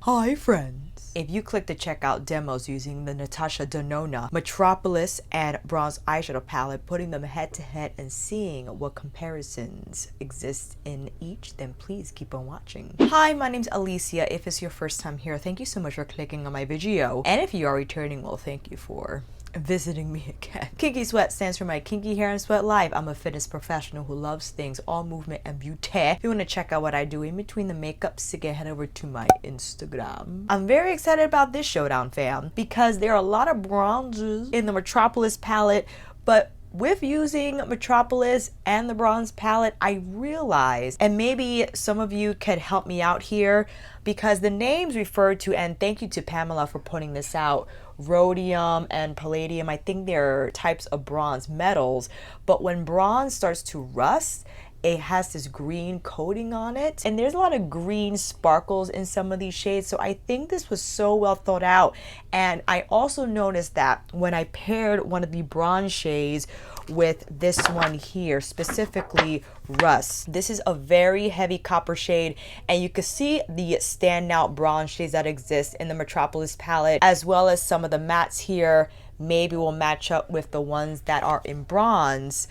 Hi friends! If you click to check out demos using the Natasha Denona Metropolis and Bronze Eyeshadow Palette, putting them head to head and seeing what comparisons exist in each, then please keep on watching. Hi, my name's Alicia. If it's your first time here, thank you so much for clicking on my video. And if you are returning, well, thank you for visiting me again. Kinky Sweat stands for my kinky hair and sweat life. I'm a fitness professional who loves things, all movement and beauty. If you want to check out what I do in between the makeup, so again, head over to my Instagram. I'm very excited about this showdown, fam, because there are a lot of bronzes in the Metropolis palette, but with using Metropolis and the bronze palette, I realized, and maybe some of you could help me out here, because the names refer to, and thank you to Pamela for putting this out, rhodium and palladium. I think they're types of bronze metals, but when bronze starts to rust, it has this green coating on it, and there's a lot of green sparkles in some of these shades, so I think this was so well thought out. And I also noticed that when I paired one of the bronze shades with this one here, specifically Rust, this is a very heavy copper shade, and you can see the standout bronze shades that exist in the Metropolis palette, as well as some of the mattes here maybe will match up with the ones that are in bronze.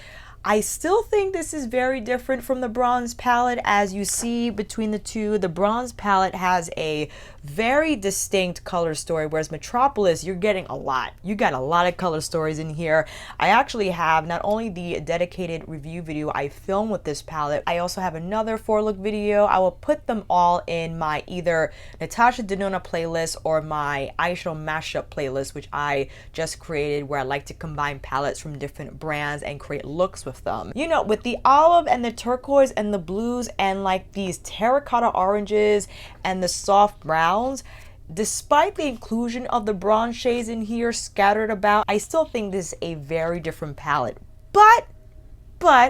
I still think this is very different from the bronze palette. As you see between the two, the bronze palette has a very distinct color story, whereas Metropolis, you're getting a lot. You got a lot of color stories in here. I actually have not only the dedicated review video I filmed with this palette, I also have another 4-look video. I will put them all in my either Natasha Denona playlist or my eyeshadow mashup playlist, which I just created, where I like to combine palettes from different brands and create looks with them. You know, with the olive and the turquoise and the blues and like these terracotta oranges and the soft browns, despite the inclusion of the bronze shades in here scattered about, I still think this is a very different palette. But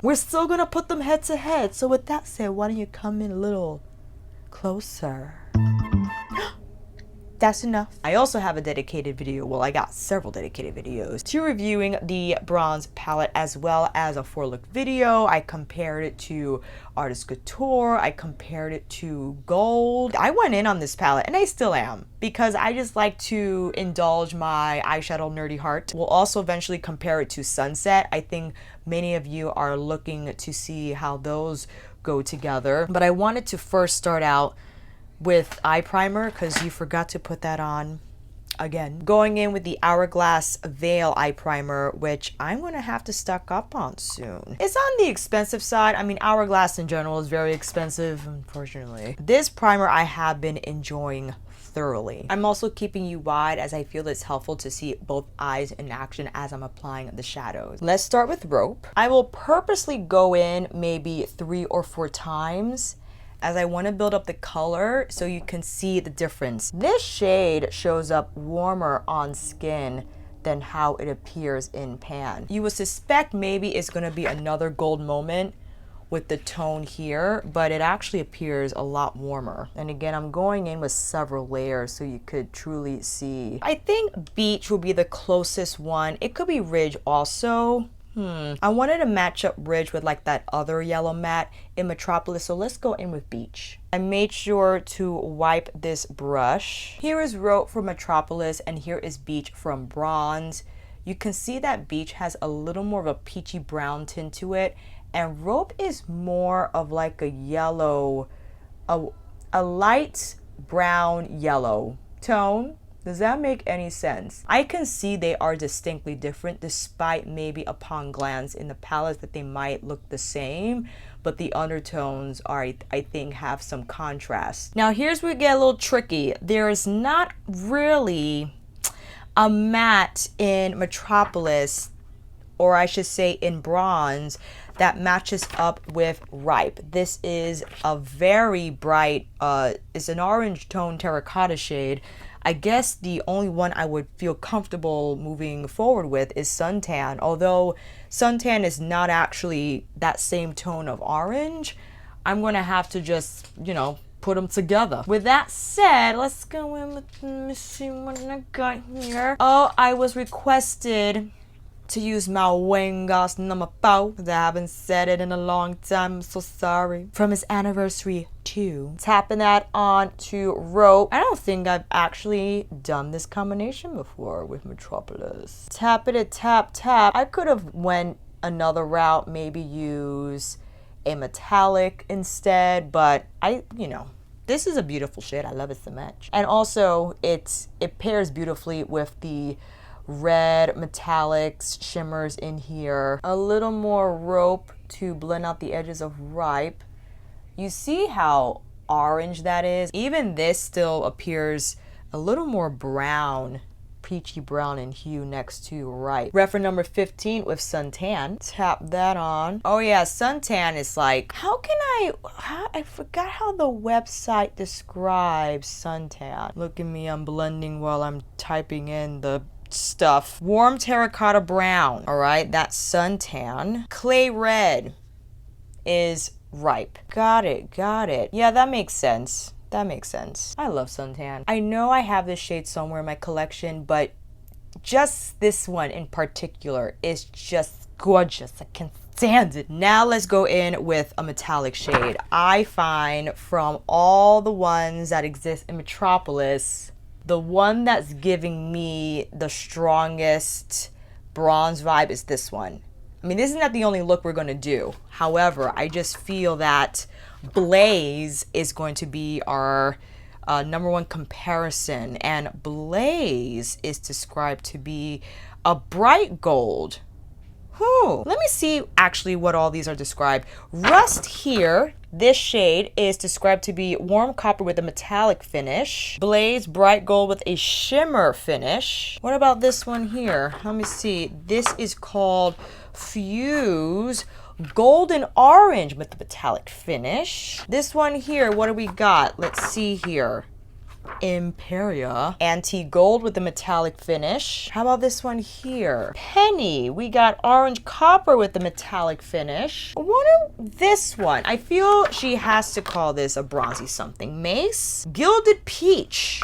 we're still gonna put them head to head. So with that said, why don't you come in a little closer? That's enough. I also have a dedicated video, well, I got several dedicated videos to reviewing the bronze palette, as well as a 4-look video. I compared it to Artist Couture. I compared it to gold. I went in on this palette, and I still am, because I just like to indulge my eyeshadow nerdy heart. We'll also eventually compare it to Sunset. I think many of you are looking to see how those go together. But I wanted to first start out with eye primer, because you forgot to put that on again. Going in with the Hourglass Veil eye primer, which I'm gonna have to stock up on soon. It's on the expensive side. I mean, Hourglass in general is very expensive, unfortunately. This primer I have been enjoying thoroughly. I'm also keeping you wide, as I feel it's helpful to see both eyes in action as I'm applying the shadows. Let's start with Rope. I will purposely go in maybe 3 or 4 times, as I want to build up the color so you can see the difference. This shade shows up warmer on skin than how it appears in pan. You would suspect maybe it's going to be another gold moment with the tone here, but it actually appears a lot warmer. And again, I'm going in with several layers so you could truly see. I think Beach will be the closest one. It could be Ridge also. I wanted to match up Ridge with like that other yellow matte in Metropolis, so let's go in with Beach. I made sure to wipe this brush. Here is Rope from Metropolis, and here is Beach from Bronze. You can see that Beach has a little more of a peachy brown tint to it, and Rope is more of like a yellow, a light brown yellow tone. Does that make any sense? I can see they are distinctly different, despite maybe upon glance in the palette that they might look the same, but the undertones are, I think, have some contrast. Now here's where we get a little tricky. There is not really a matte in Metropolis, or I should say in Bronze, that matches up with Ripe. This is a very bright, it's an orange tone terracotta shade. I guess the only one I would feel comfortable moving forward with is Suntan, although Suntan is not actually that same tone of orange. I'm gonna have to just, you know, put them together. With that said, let's go in with, let me see what I got here. Oh, I was requested to use my Wangos number 4, because I haven't said it in a long time. I'm so sorry. From his anniversary 2. Tapping that on to Rope. I don't think I've actually done this combination before with Metropolis. Tap it, tap, tap. I could have went another route, maybe use a metallic instead, but this is a beautiful shade. I love it so much. And also it pairs beautifully with the red metallics shimmers in here. A little more Rope to blend out the edges of Ripe. You see how orange that is? Even this still appears a little more brown, peachy brown in hue next to Ripe. Reference number 15 with Suntan. Tap that on. Oh yeah, Suntan is like, I forgot how the website describes Suntan. Look at me, I'm blending while I'm typing in the stuff. Warm terracotta brown. All right, that's Suntan. Clay red is Ripe. Got it. Yeah, that makes sense. I love Suntan. I know I have this shade somewhere in my collection, but just this one in particular is just gorgeous. I can't stand it. Now let's go in with a metallic shade. I find from all the ones that exist in Metropolis, the one that's giving me the strongest bronze vibe is this one. I mean, this is not the only look we're going to do. However, I just feel that Blaze is going to be our number one comparison. And Blaze is described to be a bright gold. Let me see actually what all these are described. Rust here, this shade is described to be warm copper with a metallic finish. Blaze, bright gold with a shimmer finish. What about this one here? Let me see. This is called Fuse, golden orange with the metallic finish. This one here, what do we got? Let's see here. Imperia, antique gold with the metallic finish. How about this one here? Penny, we got orange copper with the metallic finish. What this one? I feel she has to call this a bronzy something. Mace, gilded peach.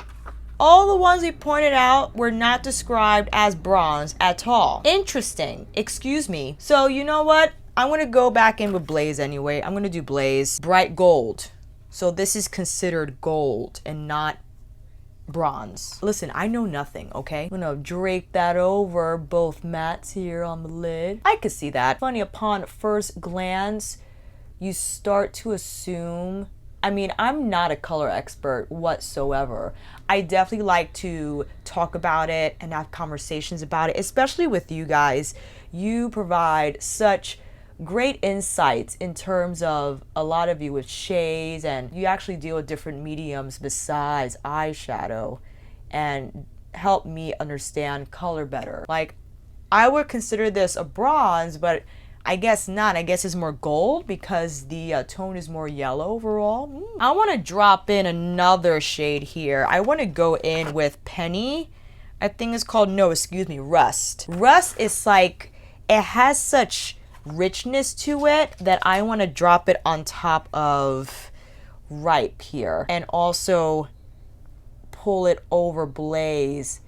All the ones we pointed out were not described as bronze at all. Interesting. Excuse me. So you know what? I'm going to go back in with Blaze anyway. I'm going to do Blaze. Bright gold. So this is considered gold and not bronze. Listen, I know nothing, okay? I'm gonna drape that over both mattes here on the lid. I could see that. Funny, upon first glance, you start to assume, I mean, I'm not a color expert whatsoever. I definitely like to talk about it and have conversations about it, especially with you guys. You provide such great insights in terms of a lot of you with shades, and you actually deal with different mediums besides eyeshadow and help me understand color better. Like, I would consider this a bronze, but I guess not. I guess it's more gold because the tone is more yellow overall. I want to drop in another shade here. I want to go in with Penny. I think it's called, Rust. Rust is like, it has such richness to it that I want to drop it on top of Ripe here and also pull it over Blaze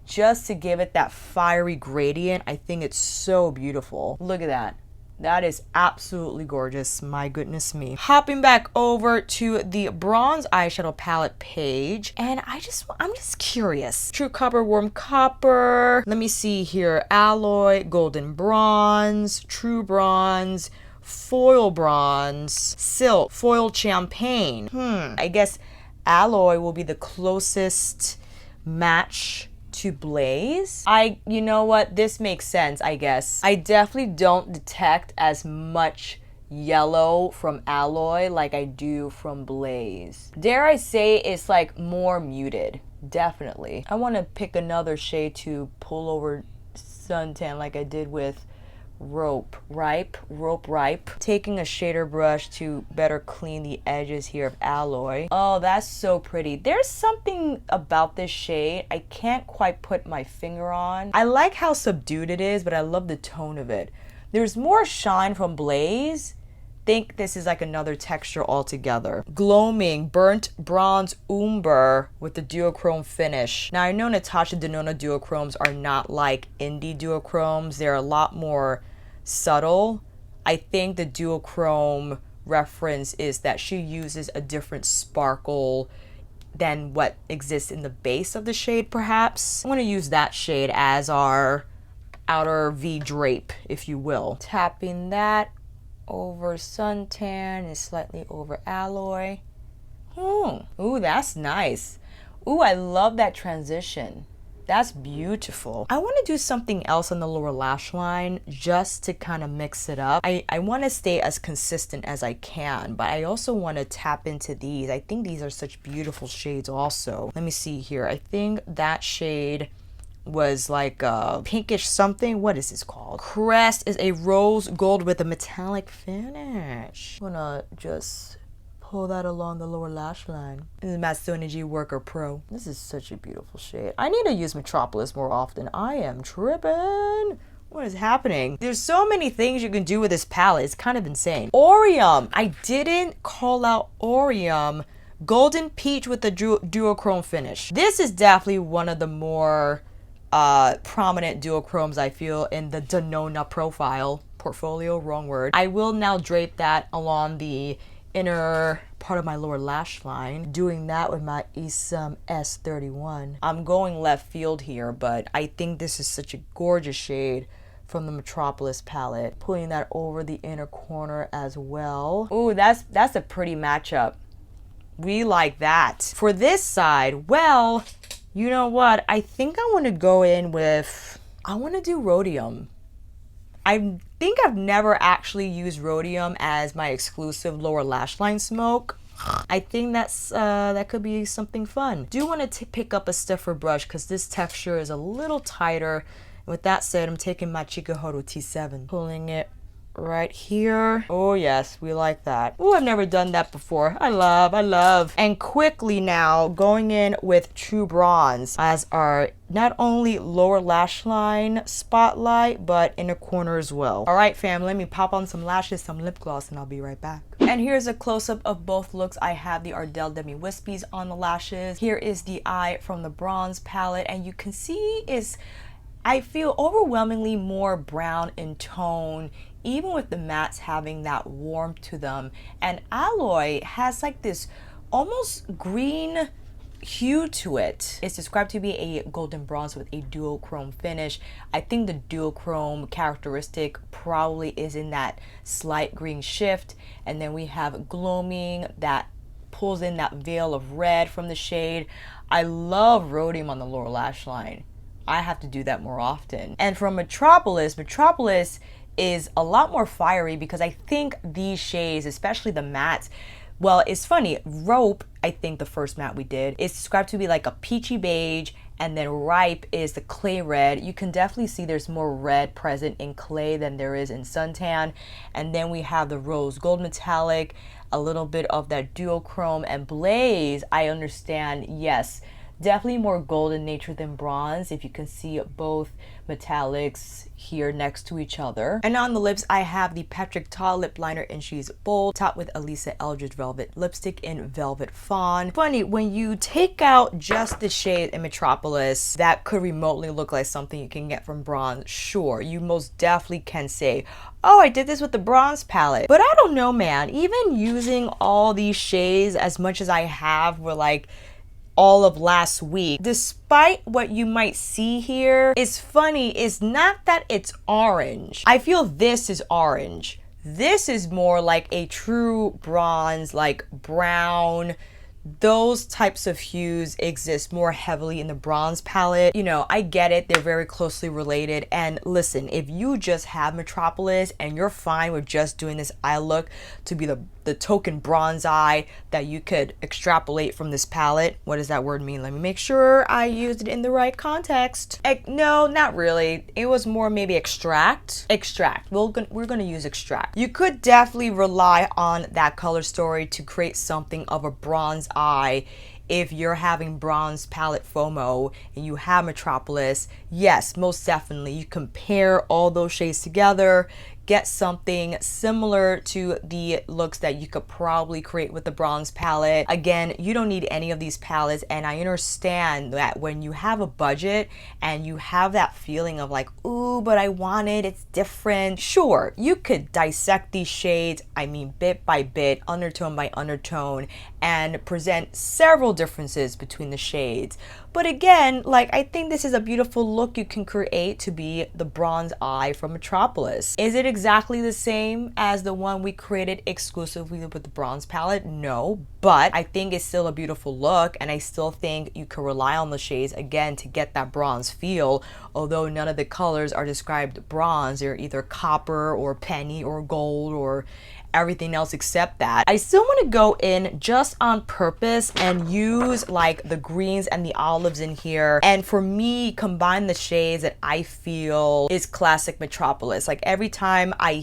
just to give it that fiery gradient. I think it's so beautiful. Look at that. That is absolutely gorgeous. My goodness me. Hopping back over to the bronze eyeshadow palette page, and I'm just curious. True copper, warm copper. Let me see here. Alloy, golden bronze, true bronze, foil bronze, silk, foil champagne. I guess Alloy will be the closest match to Blaze. You know what? This makes sense, I guess. I definitely don't detect as much yellow from Alloy like I do from Blaze. Dare I say it's like more muted. Definitely. I want to pick another shade to pull over Suntan like I did with Rope Ripe. Taking a shader brush to better clean the edges here of Alloy. Oh, that's so pretty. There's something about this shade I can't quite put my finger on. I like how subdued it is, but I love the tone of it. There's more shine from Blaze, think this is like another texture altogether. Gloaming Burnt Bronze Umber with the duochrome finish. Now I know Natasha Denona duochromes are not like indie duochromes. They're a lot more subtle. I think the duochrome reference is that she uses a different sparkle than what exists in the base of the shade, perhaps. I'm going to use that shade as our outer V drape, if you will. Tapping that over suntan and slightly over alloy. Ooh, that's nice. Ooh, I love that transition. That's beautiful. I want to do something else on the lower lash line just to kind of mix it up. I want to stay as consistent as I can, but I also want to tap into these. I think these are such beautiful shades also. Let me see here. I think that shade was like a pinkish something. What is this called? Crest is a rose gold with a metallic finish. I'm gonna just pull that along the lower lash line. This is Master Energy Worker Pro. This is such a beautiful shade. I need to use Metropolis more often. I am tripping. What is happening? There's so many things you can do with this palette. It's kind of insane. Orium. I didn't call out Orium. Golden Peach with the duochrome finish. This is definitely one of the more prominent duochromes I feel in the Denona portfolio, wrong word. I will now drape that along the inner part of my lower lash line, doing that with my Rhizome S31. I'm going left field here, but I think this is such a gorgeous shade from the Metropolis palette. Pulling that over the inner corner as well. Ooh, that's a pretty matchup. We like that. For this side, well, you know what? I think I want to go in with, I want to do rhodium. I think I've never actually used rhodium as my exclusive lower lash line smoke. I think that could be something fun. Do want to pick up a stiffer brush because this texture is a little tighter. With that said, I'm taking my Chikuhoru T7, pulling it right here. Oh yes, we like that. Oh, I've never done that before. I love. And quickly now going in with True Bronze as our not only lower lash line spotlight, but inner corner as well. All right, fam, let me pop on some lashes, some lip gloss, and I'll be right back. And here's a close-up of both looks. I have the Ardell Demi Wispies on the lashes. Here is the eye from the bronze palette, and you can see I feel overwhelmingly more brown in tone, even with the mattes having that warmth to them. And alloy has like this almost green hue to it. It's described to be a golden bronze with a duochrome finish. I think the duochrome characteristic probably is in that slight green shift. And then we have gloaming that pulls in that veil of red from the shade. I love rhodium on the lower lash line. I have to do that more often. And from Metropolis is a lot more fiery because I think these shades, especially the mattes, well, it's funny, Rope, I think the first matte we did, is described to be like a peachy beige, and then Ripe is the clay red. You can definitely see there's more red present in clay than there is in suntan. And then we have the rose gold metallic, a little bit of that duochrome, and Blaze, I understand, yes, definitely more gold in nature than bronze, if you can see both metallics here next to each other. And on the lips, I have the Patrick Ta lip liner in She's Bold, topped with Elisa Eldridge Velvet Lipstick in Velvet Fawn. Funny, when you take out just the shade in Metropolis, that could remotely look like something you can get from bronze. Sure, you most definitely can say, oh, I did this with the bronze palette. But I don't know, man. Even using all these shades as much as I have for like all of last week, despite what you might see here, is funny, is not that it's orange. I feel this is orange. This is more like a true bronze, like brown. Those types of hues exist more heavily in the bronze palette. You know, I get it, they're very closely related. And listen, if you just have Metropolis and you're fine with just doing this eye look to be the token bronze eye that you could extrapolate from this palette. What does that word mean? Let me make sure I used it in the right context. No, not really. It was more maybe extract. We're gonna use extract. You could definitely rely on that color story to create something of a bronze eye. If you're having bronze palette FOMO and you have Metropolis, yes, most definitely. You compare all those shades together, get something similar to the looks that you could probably create with the bronze palette. Again, you don't need any of these palettes, and I understand that when you have a budget and you have that feeling of like, ooh, but I want it, it's different. Sure, you could dissect these shades, I mean bit by bit, undertone by undertone, and present several differences between the shades. But again, like, I think this is a beautiful look you can create to be the bronze eye from Metropolis. Is it exactly the same as the one we created exclusively with the bronze palette? No, but I think it's still a beautiful look, and I still think you can rely on the shades again to get that bronze feel. Although none of the colors are described bronze, they're either copper or penny or gold or everything else except that. I still want to go in just on purpose and use like the greens and the olives in here, and for me combine the shades that I feel is classic Metropolis. Like every time I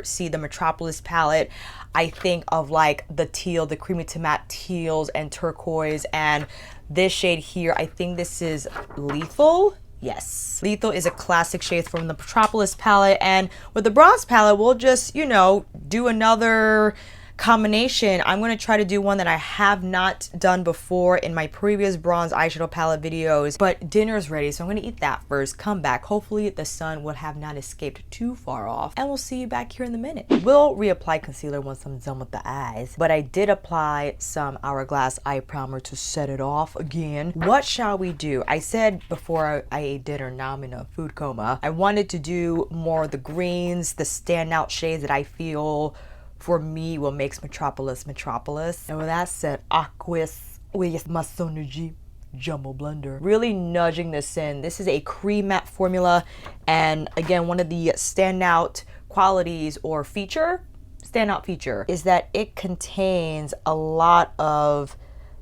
see the Metropolis palette, I think of like the teal, the creamy to matte teals and turquoise, and this shade here, I think this is Lethal. Yes, Lethal is a classic shade from the Metropolis palette, and with the bronze palette, we'll just, you know, do another combination. I'm going to try to do one that I have not done before in my previous bronze eyeshadow palette videos, but dinner's ready, so I'm going to eat that first, come back. Hopefully the sun will have not escaped too far off, and we'll see you back here in a minute. We'll reapply concealer once I'm done with the eyes, but I did apply some Hourglass eye primer to set it off again. What shall we do? I said before I ate dinner, now I'm in a food coma, I wanted to do more of the greens, the standout shades that I feel for me what makes Metropolis Metropolis. And with that said, Aquis with Masonuji Jumbo Blender. Really nudging this in. This is a cream matte formula, and again, one of the standout qualities or standout feature is that it contains a lot of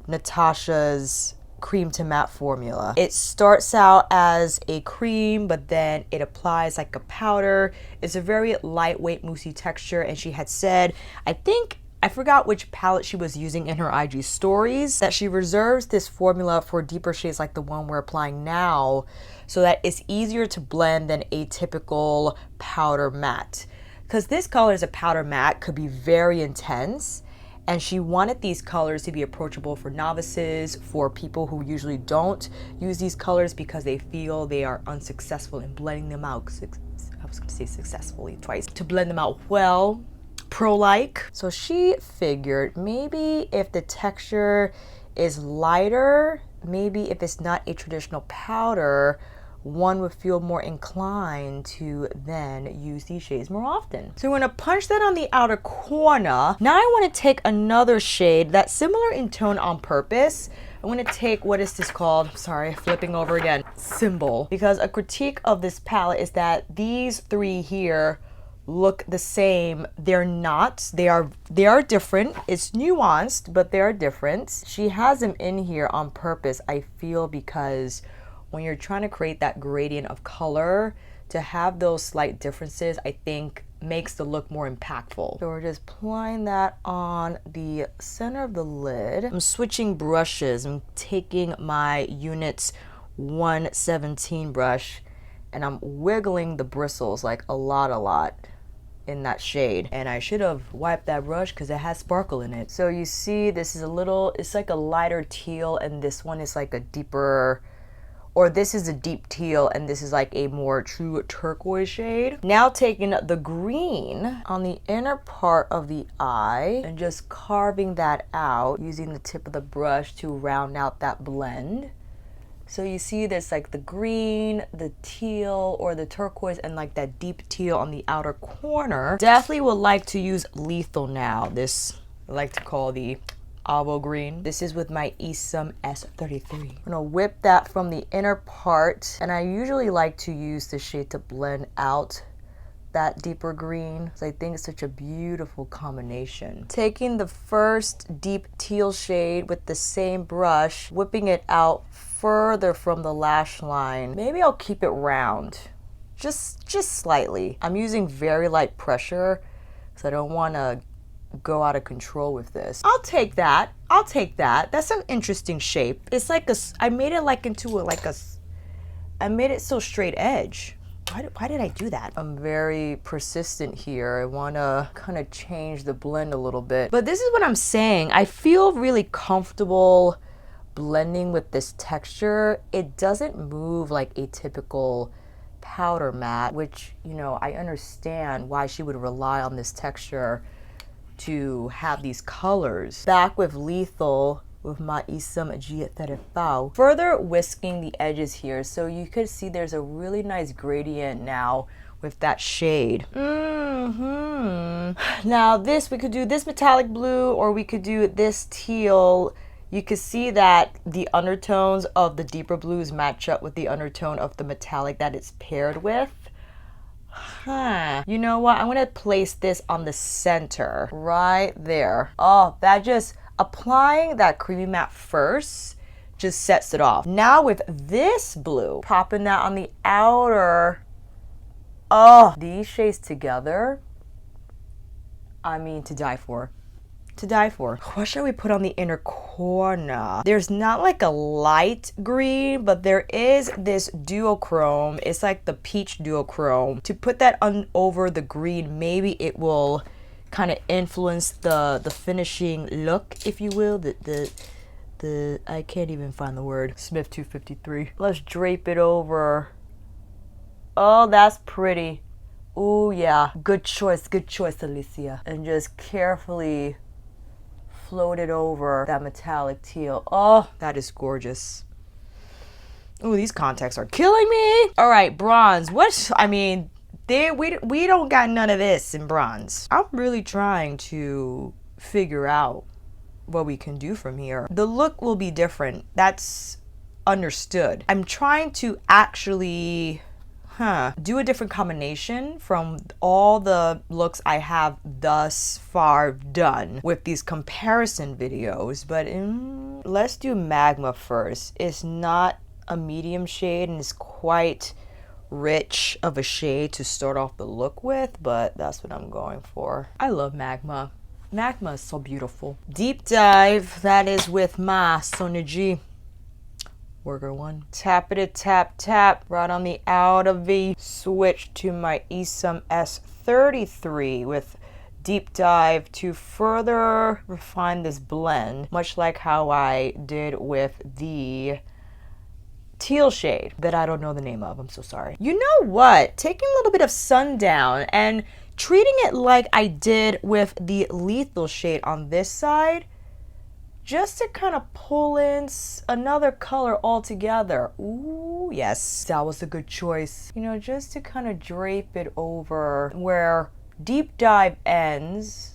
Natasha's cream to matte formula. It starts out as a cream, but then it applies like a powder. It's a very lightweight moussey texture, and she had said, I forgot which palette she was using in her IG stories, that she reserves this formula for deeper shades like the one we're applying now, so that it's easier to blend than a typical powder matte. Because this color is a powder matte, could be very intense, and she wanted these colors to be approachable for novices, for people who usually don't use these colors because they feel they are unsuccessful in blending them out. I was going to say successfully twice. To blend them out well, pro-like. So she figured maybe if the texture is lighter, maybe if it's not a traditional powder, one would feel more inclined to then use these shades more often. So we're gonna punch that on the outer corner. Now I wanna take another shade that's similar in tone on purpose. I'm gonna take, what is this called? Sorry, flipping over again. Symbol. Because a critique of this palette is that these three here look the same. They're not. They are different. It's nuanced, but they are different. She has them in here on purpose, I feel, because when you're trying to create that gradient of color, to have those slight differences, I think makes the look more impactful. So we're just applying that on the center of the lid. I'm switching brushes. I'm taking my Units 117 brush, and I'm wiggling the bristles like a lot in that shade. And I should have wiped that brush because it has sparkle in it. So you see this is it's like a lighter teal, and this one is like a deeper, or this is a deep teal, and this is like a more true turquoise shade. Now taking the green on the inner part of the eye and just carving that out using the tip of the brush to round out that blend. So you see there's like the green, the teal, or the turquoise, and like that deep teal on the outer corner. Definitely would like to use Lethal now. This I like to call the Avo green. This is with my Rhizome S33. I'm gonna whip that from the inner part, and I usually like to use the shade to blend out that deeper green, so I think it's such a beautiful combination. Taking the first deep teal shade with the same brush, whipping it out further from the lash line. Maybe I'll keep it round, just slightly. I'm using very light pressure because I don't want to go out of control with this. I'll take that. That's an interesting shape. It's like I made it like into I made it so straight edge. Why did I do that? I'm very persistent here. I want to kind of change the blend a little bit. But this is what I'm saying. I feel really comfortable blending with this texture. It doesn't move like a typical powder matte, which, you know, I understand why she would rely on this texture to have these colors. Back with Lethal with my Isam G35. Further whisking the edges here, so you could see there's a really nice gradient now with that shade. Now this, we could do this metallic blue or we could do this teal. You can see that the undertones of the deeper blues match up with the undertone of the metallic that it's paired with. You know what? I'm gonna place this on the center, right there. Oh, that just, applying that creamy matte first just sets it off. Now with this blue, popping that on the outer. Oh, these shades together, I mean, to die for. To die for. What should we put on the inner corner? There's not like a light green, but there is this duochrome. It's like the peach duochrome. To put that on over the green, maybe it will kind of influence the finishing look, if you will. The I can't even find the word. Smith 253. Let's drape it over. Oh, that's pretty. Oh yeah, good choice, Alicia. And just carefully float it over that metallic teal. Oh, that is gorgeous. Oh, these contacts are killing me. All right, bronze. What? I mean, we don't got none of this in bronze. I'm really trying to figure out what we can do from here. The look will be different. That's understood. I'm trying to actually do a different combination from all the looks I have thus far done with these comparison videos, but let's do Magma first. It's not a medium shade and it's quite rich of a shade to start off the look with, but that's what I'm going for. I love Magma. Magma is so beautiful. Deep Dive, that is with my Sonergy. Worker 1. Tap it, tap, right on the outer V. Switch to my Isam S33 with Deep Dive to further refine this blend, much like how I did with the teal shade that I don't know the name of. I'm so sorry. You know what? Taking a little bit of Sundown and treating it like I did with the Lethal shade on this side, just to kind of pull in another color altogether. Ooh, yes, that was a good choice. You know, just to kind of drape it over where Deep Dive ends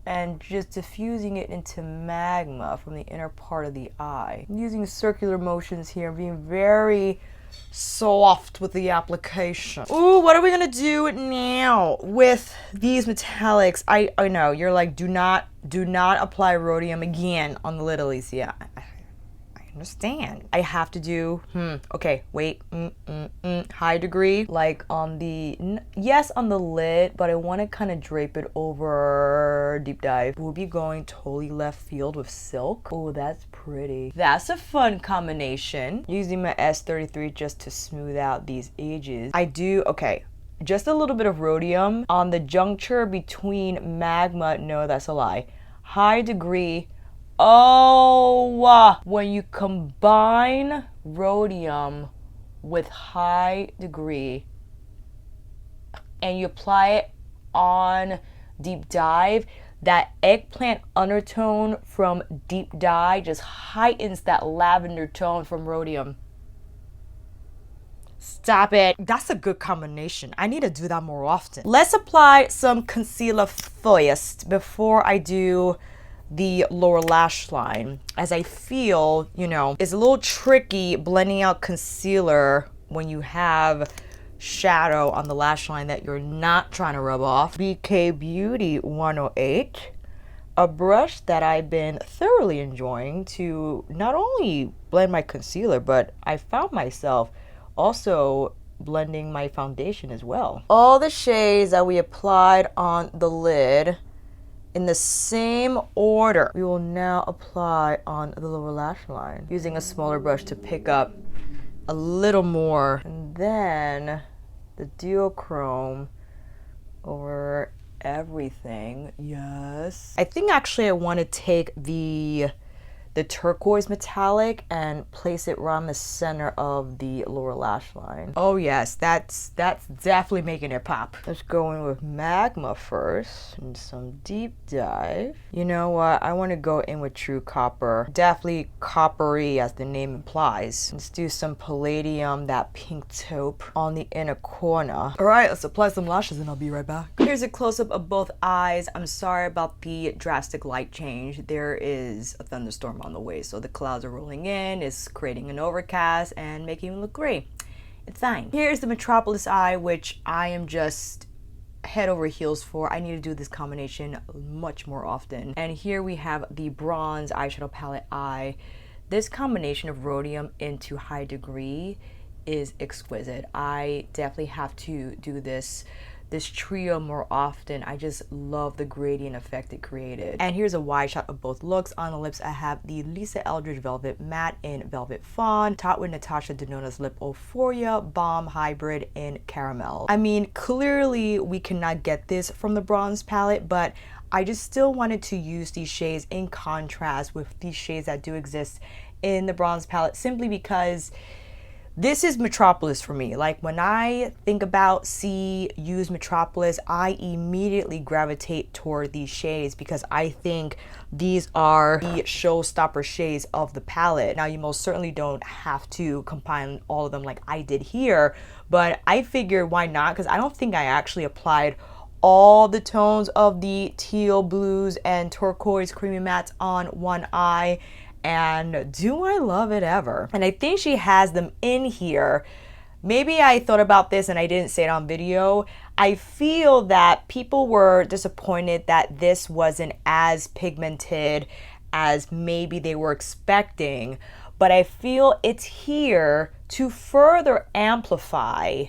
and just diffusing it into Magma from the inner part of the eye. I'm using circular motions here, being very soft with the application. Ooh, what are we gonna do now with these metallics? I know you're like, do not apply rhodium again on the lid, Alicia. I understand. I have to do okay, wait, high degree, like on the yes, on the lid, but I want to kind of drape it over Deep Dive. We'll be going totally left field with silk. Oh, that's pretty. That's a fun combination. Using my S33 just to smooth out these edges. I do, okay, just a little bit of rhodium on the juncture between Magma. No, that's a lie. High degree. Oh, when you combine rhodium with high degree and you apply it on Deep Dive, that eggplant undertone from Deep Dive just heightens that lavender tone from rhodium. Stop it. That's a good combination. I need to do that more often. Let's apply some concealer first before I do the lower lash line, as I feel, you know, it's a little tricky blending out concealer when you have shadow on the lash line that you're not trying to rub off. BK Beauty 108, a brush that I've been thoroughly enjoying to not only blend my concealer, but I found myself also blending my foundation as well. All the shades that we applied on the lid in the same order, we will now apply on the lower lash line, using a smaller brush to pick up a little more. And then the duochrome over everything. Yes. I think actually I want to take the turquoise metallic and place it around the center of the lower lash line. Oh yes, that's definitely making it pop. Let's go in with magma first and some deep dive. You know what? I want to go in with true copper. Definitely coppery as the name implies. Let's do some palladium, that pink taupe on the inner corner. All right, let's apply some lashes and I'll be right back. Here's a close-up of both eyes. I'm sorry about the drastic light change. There is a thunderstorm on the way, so the clouds are rolling in, it's creating an overcast and making it look gray. It's fine. Here's the Metropolis eye, which I am just head over heels for. I need to do this combination much more often. And here we have the bronze eyeshadow palette eye. This combination of rhodium into high degree is exquisite. I definitely have to do this trio more often. I just love the gradient effect it created. And here's a wide shot of both looks. On the lips, I have the Lisa Eldridge Velvet Matte in Velvet Fawn, topped with Natasha Denona's Lip Euphoria Balm Hybrid in Caramel. I mean, clearly we cannot get this from the bronze palette, but I just still wanted to use these shades in contrast with these shades that do exist in the bronze palette, simply because this is Metropolis for me. Like when I think about use Metropolis, I immediately gravitate toward these shades because I think these are the showstopper shades of the palette. Now, you most certainly don't have to combine all of them like I did here, but I figured why not? Because I don't think I actually applied all the tones of the teal, blues, and turquoise creamy mattes on one eye. And do I love it ever? And I think she has them in here. Maybe I thought about this and I didn't say it on video. I feel that people were disappointed that this wasn't as pigmented as maybe they were expecting, but I feel it's here to further amplify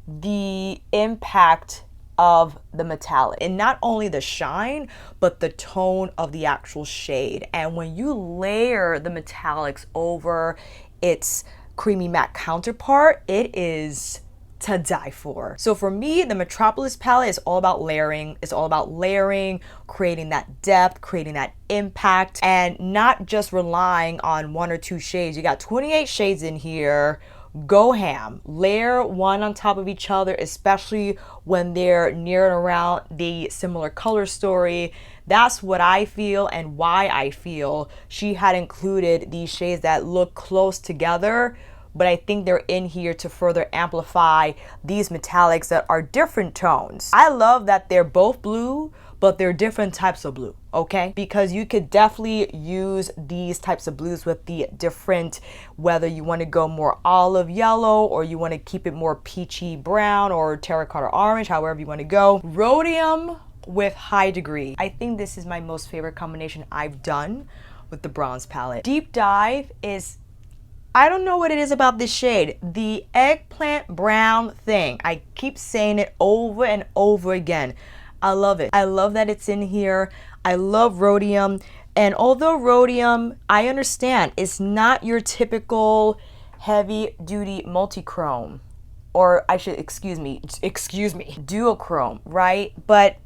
the impact of the metallic, and not only the shine but the tone of the actual shade. And when you layer the metallics over its creamy matte counterpart, it is to die for. So for me, the Metropolis palette is all about layering. It's all about layering, creating that depth, creating that impact, and not just relying on one or two shades. You got 28 shades in here. Go ham. Layer one on top of each other, especially when they're near and around the similar color story. That's what I feel and why I feel she had included these shades that look close together, but I think they're in here to further amplify these metallics that are different tones. I love that they're both blue, but they're different types of blue, okay? Because you could definitely use these types of blues with the different, whether you want to go more olive yellow or you want to keep it more peachy brown or terracotta orange, however you want to go. Rhodium with high degree. I think this is my most favorite combination I've done with the bronze palette. Deep dive is, I don't know what it is about this shade. The eggplant brown thing. I keep saying it over and over again. I love it. I love that it's in here. I love rhodium. And although rhodium, I understand, it's not your typical heavy duty multi-chrome, or I should, excuse me, duochrome, right? But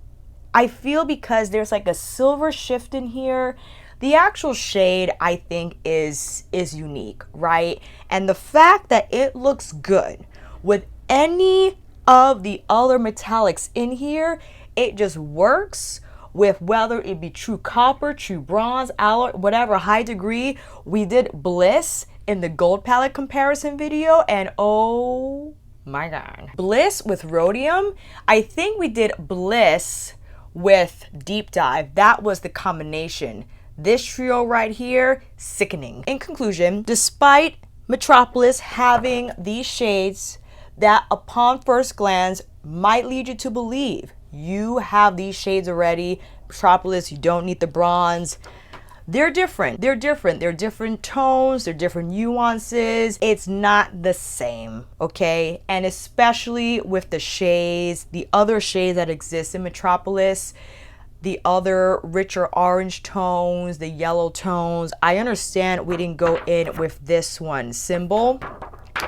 I feel because there's like a silver shift in here, the actual shade I think is unique, right? And the fact that it looks good with any of the other metallics in here, it just works with whether it be true copper, true bronze, alloy, whatever, high degree. We did Bliss in the gold palette comparison video, and oh my God. Bliss with rhodium. I think we did Bliss with Deep Dive. That was the combination. This trio right here, sickening. In conclusion, despite Metropolis having these shades that upon first glance might lead you to believe you have these shades already, Metropolis, you don't need the bronze. They're different. They're different. They're different tones. They're different nuances. It's not the same, okay? And especially with the shades, the other shades that exist in Metropolis, the other richer orange tones, the yellow tones. I understand we didn't go in with this one. Symbol.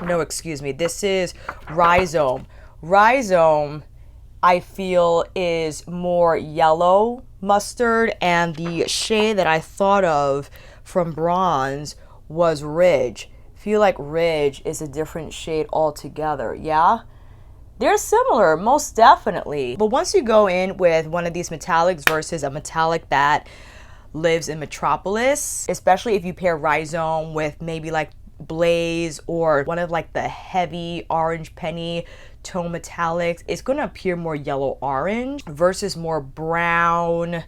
No, excuse me. This is Rhizome. Rhizome, I feel, is more yellow mustard, and the shade that I thought of from bronze was Ridge. I feel like Ridge is a different shade altogether. Yeah, they're similar, most definitely. But once you go in with one of these metallics versus a metallic that lives in Metropolis, especially if you pair Rhizome with maybe like Blaze or one of like the heavy orange penny tone metallics, it's going to appear more yellow orange versus more brown,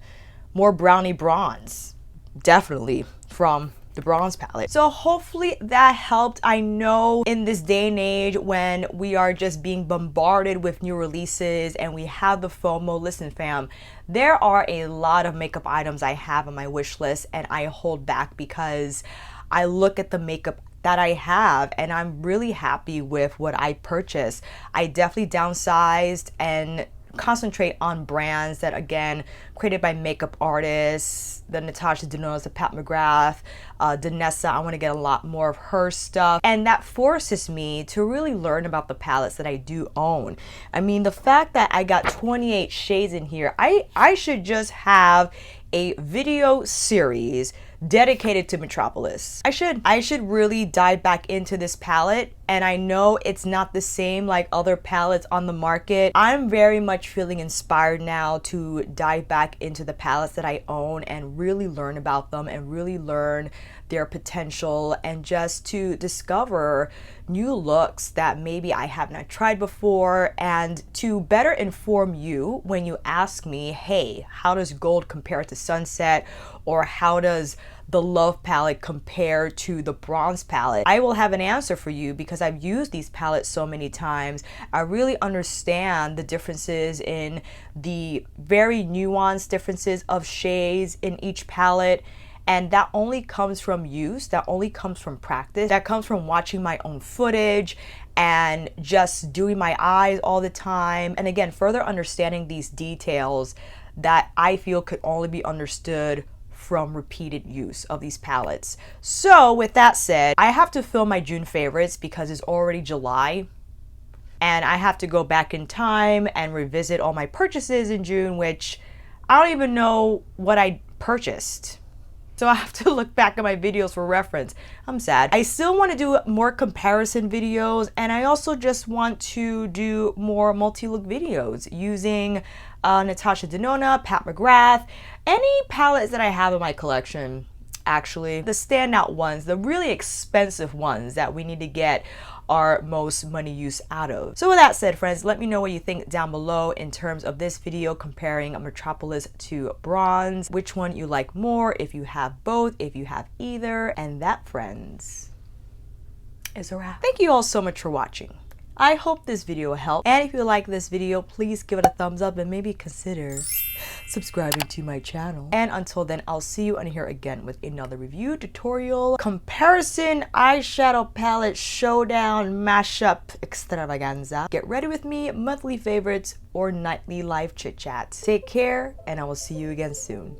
more browny bronze, definitely from the bronze palette. So hopefully that helped. I know in this day and age when we are just being bombarded with new releases and we have the FOMO, listen fam, there are a lot of makeup items I have on my wish list and I hold back because I look at the makeup that I have and I'm really happy with what I purchased. I definitely downsized and concentrate on brands that, again, created by makeup artists, the Natasha Denona, the Pat McGrath, Danessa. I want to get a lot more of her stuff, and that forces me to really learn about the palettes that I do own. I mean, the fact that I got 28 shades in here, I should just have a video series dedicated to Metropolis. I should really dive back into this palette, and I know it's not the same like other palettes on the market. I'm very much feeling inspired now to dive back into the palettes that I own and really learn about them and really learn their potential and just to discover new looks that maybe I have not tried before, and to better inform you when you ask me, hey, how does gold compare to sunset, or how does the Love palette compare to the bronze palette? I will have an answer for you because I've used these palettes so many times. I really understand the differences in the very nuanced differences of shades in each palette. And that only comes from use, that only comes from practice, that comes from watching my own footage and just doing my eyes all the time. And again, further understanding these details that I feel could only be understood from repeated use of these palettes. So with that said, I have to film my June favorites because it's already July. And I have to go back in time and revisit all my purchases in June, which I don't even know what I purchased. So I have to look back at my videos for reference. I'm sad. I still want to do more comparison videos, and I also just want to do more multi-look videos using Natasha Denona, Pat McGrath, any palettes that I have in my collection. Actually, the standout ones, the really expensive ones that we need to get our most money use out of. So with that said, friends, let me know what you think down below in terms of this video comparing Metropolis to bronze, which one you like more, if you have both, if you have either. And that, friends, is a wrap. Thank you all so much for watching. I hope this video helped, and if you like this video, please give it a thumbs up and maybe consider subscribing to my channel. And until then, I'll see you on here again with another review, tutorial, comparison, eyeshadow palette, showdown, mashup, extravaganza. Get ready with me, monthly favorites, or nightly live chit chats. Take care, and I will see you again soon.